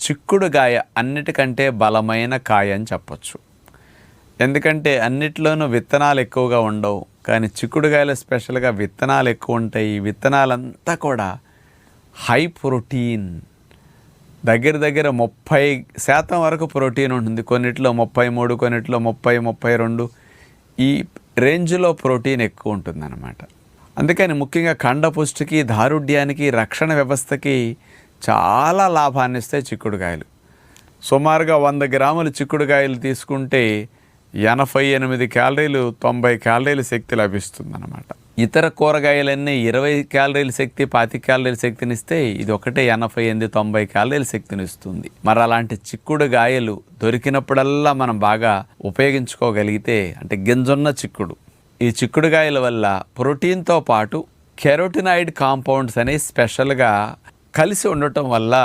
చిక్కుడుగాయ అన్నిటికంటే బలమైన కాయ అని చెప్పొచ్చు. ఎందుకంటే అన్నిట్లోనూ విత్తనాలు ఎక్కువగా ఉండవు, కానీ చిక్కుడుగాయలో స్పెషల్గా విత్తనాలు ఎక్కువ ఉంటాయి. ఈ విత్తనాలంతా కూడా హై ప్రోటీన్, దగ్గర 30% వరకు ప్రోటీన్ ఉంటుంది. కొన్నిట్లో 33, కొన్నిట్లో 30, 32 ఈ రేంజ్లో ప్రోటీన్ ఎక్కువ ఉంటుందన్నమాట. అందుకని ముఖ్యంగా కండపుష్టికి, దారుఢ్యానికి, రక్షణ వ్యవస్థకి చాలా లాభాన్ని ఇస్తాయి చిక్కుడుకాయలు. సుమారుగా 100 గ్రాములు చిక్కుడుకాయలు తీసుకుంటే 88 క్యాలరీలు, 90 క్యాలరీల శక్తి లభిస్తుందన్నమాట. ఇతర కూరగాయలన్నీ 20 క్యాలరీల శక్తి, 25 క్యాలరీల శక్తిని ఇస్తే ఇది ఒకటే 88, 90 క్యాలరీల శక్తిని ఇస్తుంది. మరి అలాంటి చిక్కుడుగాయలు దొరికినప్పుడల్లా మనం బాగా ఉపయోగించుకోగలిగితే, అంటే గింజున్న చిక్కుడు, ఈ చిక్కుడుగాయల వల్ల ప్రోటీన్తో పాటు కెరోటినాయిడ్ కాంపౌండ్స్ అనేవి స్పెషల్గా కలిసి ఉండటం వల్ల